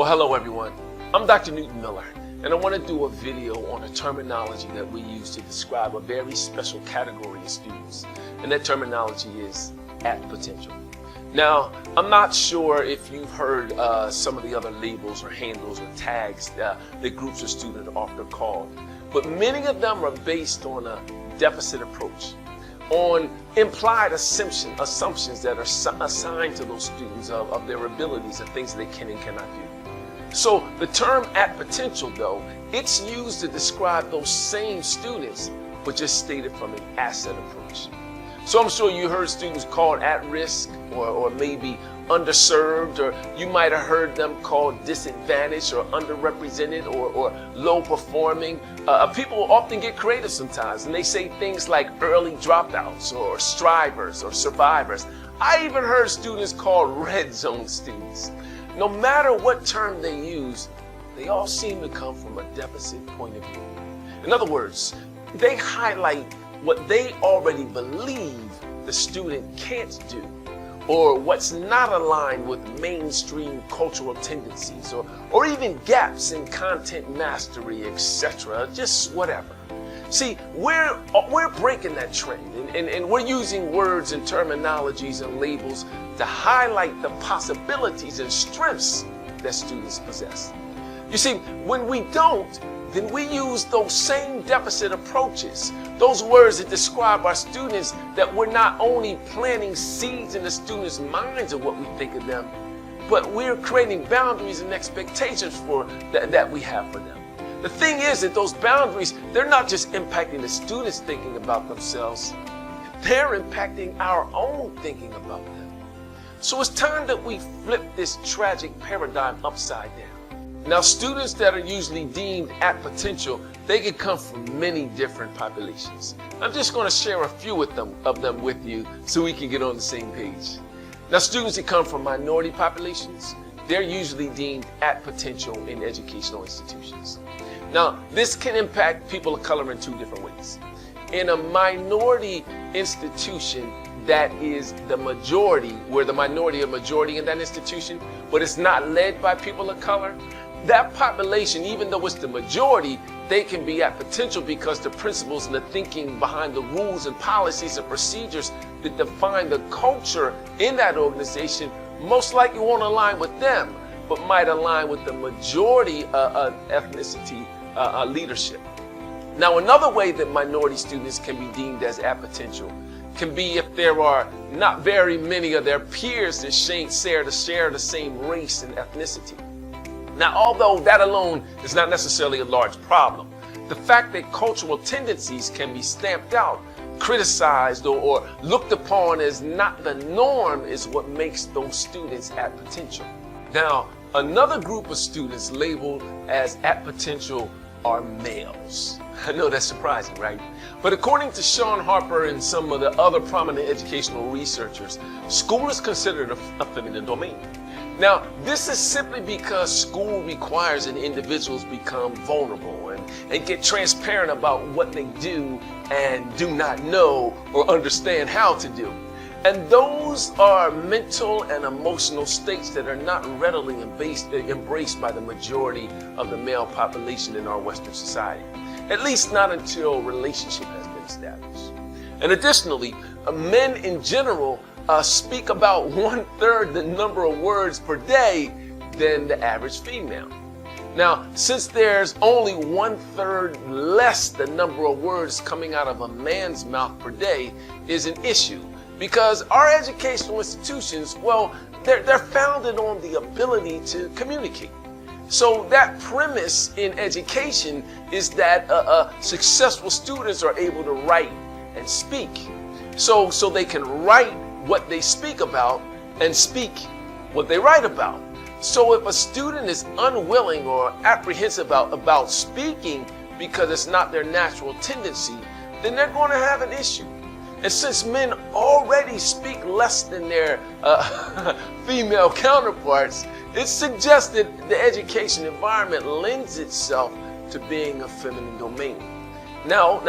Well, hello everyone. I'm Dr. Newton Miller, and I want to do a video on a terminology that we use to describe a very special category of students, and that terminology is at potential. Now, I'm not sure if you've heard some of the other labels or handles or tags that groups of students are often called, but many of them are based on a deficit approach, on implied assumptions that are assigned to those students of their abilities and things they can and cannot do. So the term at potential, though, it's used to describe those same students, but just stated from an asset approach. So I'm sure you heard students called at risk or maybe underserved, or you might have heard them called disadvantaged or underrepresented or low performing. People often get creative sometimes, and they say things like early dropouts or strivers or survivors. I even heard students called red zone students. No matter what term they use, they all seem to come from a deficit point of view. In other words, they highlight what they already believe the student can't do, or what's not aligned with mainstream cultural tendencies, or even gaps in content mastery, etc., just whatever. See, we're breaking that trend, and we're using words and terminologies and labels to highlight the possibilities and strengths that students possess. You see, when we don't, then we use those same deficit approaches, those words that describe our students, that we're not only planting seeds in the students' minds of what we think of them, but we're creating boundaries and expectations that we have for them. The thing is that those boundaries, they're not just impacting the students thinking about themselves, they're impacting our own thinking about them. So it's time that we flip this tragic paradigm upside down. Now, students that are usually deemed at potential, they can come from many different populations. I'm just going to share a few of them with you so we can get on the same page. Now, students that come from minority populations, they're usually deemed at potential in educational institutions. Now, this can impact people of color in two different ways. In a minority institution that is the majority, where the minority are majority in that institution, but it's not led by people of color, that population, even though it's the majority, they can be at potential because the principles and the thinking behind the rules and policies and procedures that define the culture in that organization most likely won't align with them, but might align with the majority ethnicity leadership. Now, another way that minority students can be deemed as at potential can be if there are not very many of their peers that share the same race and ethnicity. Now, although that alone is not necessarily a large problem, the fact that cultural tendencies can be stamped out, criticized, or looked upon as not the norm is what makes those students at potential. Now, another group of students labeled as at potential are males. I know that's surprising, right? But according to Sean Harper and some of the other prominent educational researchers, school is considered a feminine domain. Now, this is simply because school requires that individuals become vulnerable and get transparent about what they do and do not know or understand how to do. And those are mental and emotional states that are not readily embraced by the majority of the male population in our Western society, at least not until a relationship has been established. And additionally, men in general speak about 1/3 the number of words per day than the average female. Now, since there's only 1/3 less the number of words coming out of a man's mouth per day is an issue, because our educational institutions, well, they're founded on the ability to communicate. So that premise in education is that successful students are able to write and speak. So they can write what they speak about and speak what they write about. So if a student is unwilling or apprehensive about speaking because it's not their natural tendency, then they're going to have an issue. And since men already speak less than their female counterparts, it's suggested the education environment lends itself to being a feminine domain. Now,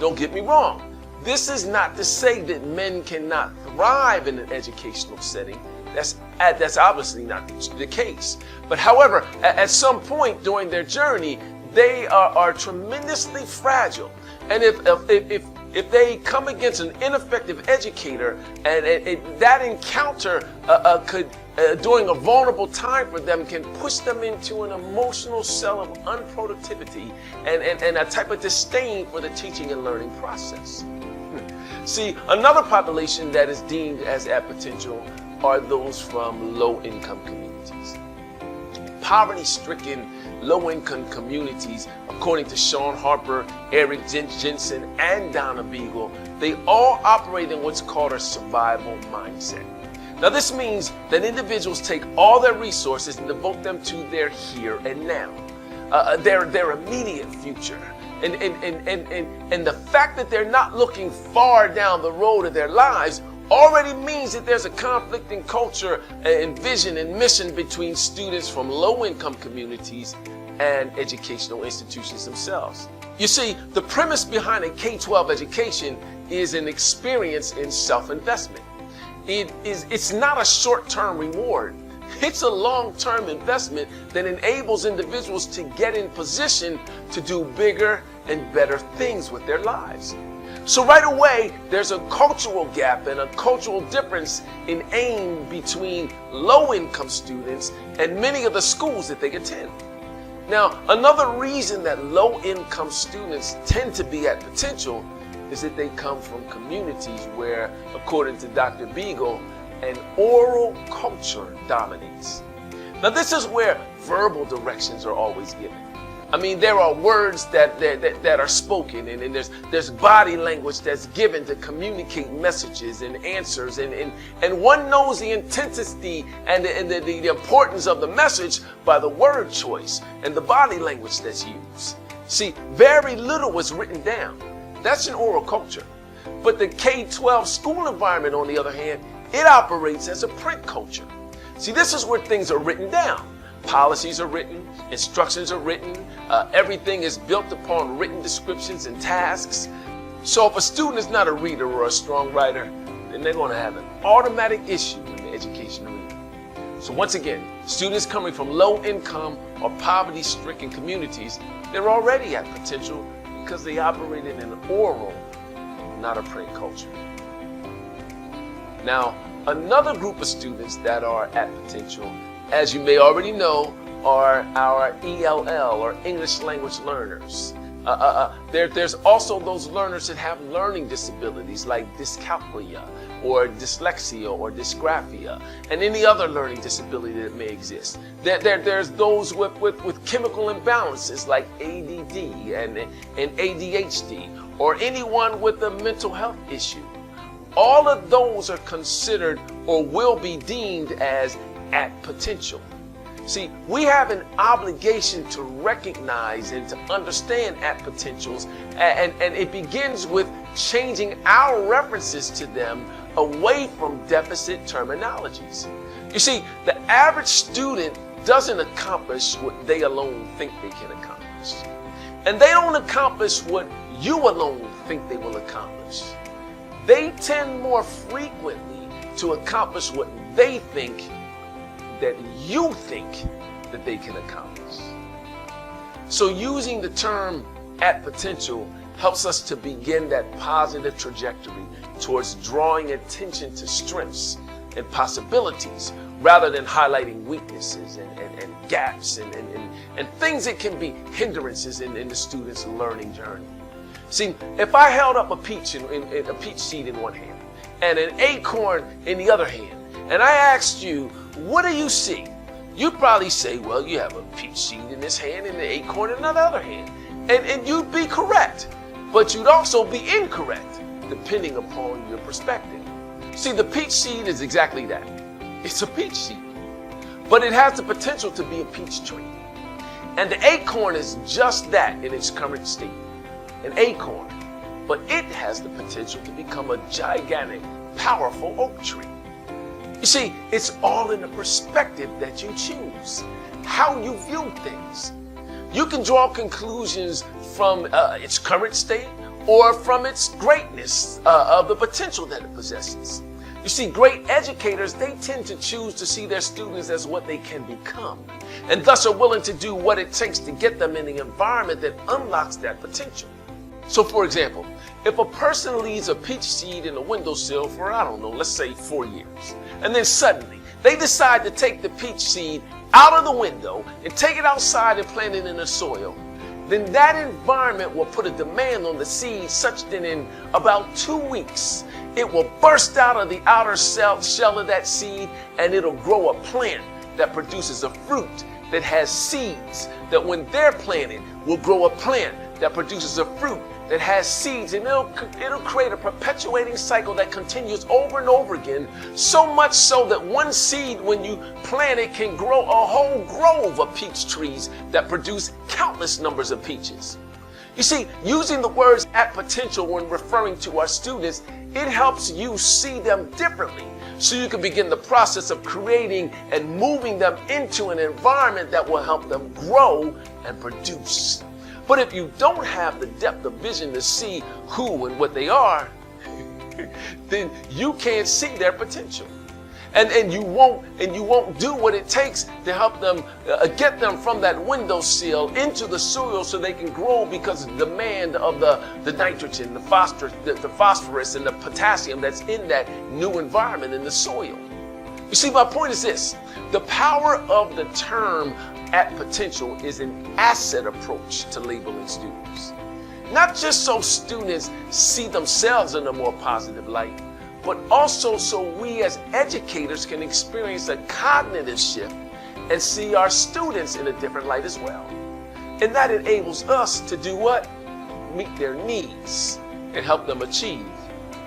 don't get me wrong. This is not to say that men cannot thrive in an educational setting. That's obviously not the case. But however, at some point during their journey, they are tremendously fragile. And if they come against an ineffective educator, and that encounter during a vulnerable time for them can push them into an emotional cell of unproductivity and a type of disdain for the teaching and learning process. See, another population that is deemed as at potential are those from low-income communities. Poverty-stricken, low-income communities, according to Sean Harper, Eric Jensen, and Donna Beagle, they all operate in what's called a survival mindset. Now, this means that individuals take all their resources and devote them to their here and now, their immediate future. And the fact that they're not looking far down the road of their lives already means that there's a conflict in culture and vision and mission between students from low-income communities and educational institutions themselves. You see, the premise behind a K-12 education is an experience in self-investment. It's not a short-term reward. It's a long-term investment that enables individuals to get in position to do bigger and better things with their lives. So right away, there's a cultural gap and a cultural difference in aim between low-income students and many of the schools that they attend. Now, another reason that low-income students tend to be at potential is that they come from communities where, according to Dr. Beagle, an oral culture dominates. Now, this is where verbal directions are always given. I mean, there are words that are spoken, and there's body language that's given to communicate messages and answers, and one knows the intensity and the importance of the message by the word choice and the body language that's used. See, very little was written down. That's an oral culture. But the K-12 school environment, on the other hand, it operates as a print culture. See, this is where things are written down. Policies are written, instructions are written, everything is built upon written descriptions and tasks. So if a student is not a reader or a strong writer, then they're going to have an automatic issue in the education arena. So once again, students coming from low income or poverty stricken communities, they're already at potential because they operate in an oral, not a print culture. Now, another group of students that are at potential, as you may already know, are our ELL or English language learners. There's also those learners that have learning disabilities like dyscalculia or dyslexia or dysgraphia and any other learning disability that may exist. There's those with chemical imbalances like ADD and ADHD, or anyone with a mental health issue. All of those are considered or will be deemed as at potential. See, we have an obligation to recognize and to understand at potentials, and it begins with changing our references to them away from deficit terminologies. You see, the average student doesn't accomplish what they alone think they can accomplish. And they don't accomplish what you alone think they will accomplish. They tend more frequently to accomplish what they think that you think that they can accomplish. So using the term at potential helps us to begin that positive trajectory towards drawing attention to strengths and possibilities rather than highlighting weaknesses and gaps and things that can be hindrances in the student's learning journey. See, if I held up a peach seed in one hand and an acorn in the other hand, and I asked you, what do you see? You'd probably say, well, you have a peach seed in this hand and an acorn in the other hand. And you'd be correct, but you'd also be incorrect, depending upon your perspective. See, the peach seed is exactly that. It's a peach seed, but it has the potential to be a peach tree. And the acorn is just that in its current state, an acorn, but it has the potential to become a gigantic, powerful oak tree. You see, it's all in the perspective that you choose, how you view things. You can draw conclusions from its current state or from its greatness of the potential that it possesses. You see, great educators, they tend to choose to see their students as what they can become, and thus are willing to do what it takes to get them in the environment that unlocks that potential. So for example, if a person leaves a peach seed in a windowsill for, I don't know, let's say 4 years, and then suddenly they decide to take the peach seed out of the window and take it outside and plant it in the soil, then that environment will put a demand on the seed such that in about 2 weeks, it will burst out of the outer shell of that seed, and it'll grow a plant that produces a fruit that has seeds that when they're planted will grow a plant that produces a fruit that has seeds, and it'll create a perpetuating cycle that continues over and over again, so much so that one seed, when you plant it, can grow a whole grove of peach trees that produce countless numbers of peaches. You see, using the words at potential when referring to our students, it helps you see them differently, so you can begin the process of creating and moving them into an environment that will help them grow and produce. But if you don't have the depth of vision to see who and what they are, then you can't see their potential. And you won't do what it takes to help them get them from that windowsill into the soil so they can grow, because of the demand of the nitrogen, the phosphorus and the potassium that's in that new environment in the soil. You see, my point is this: the power of the term at potential is an asset approach to labeling students. Not just so students see themselves in a more positive light, but also so we as educators can experience a cognitive shift and see our students in a different light as well. And that enables us to do what? Meet their needs and help them achieve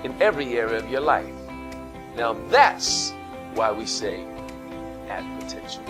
in every area of your life. Now that's why we say at potential.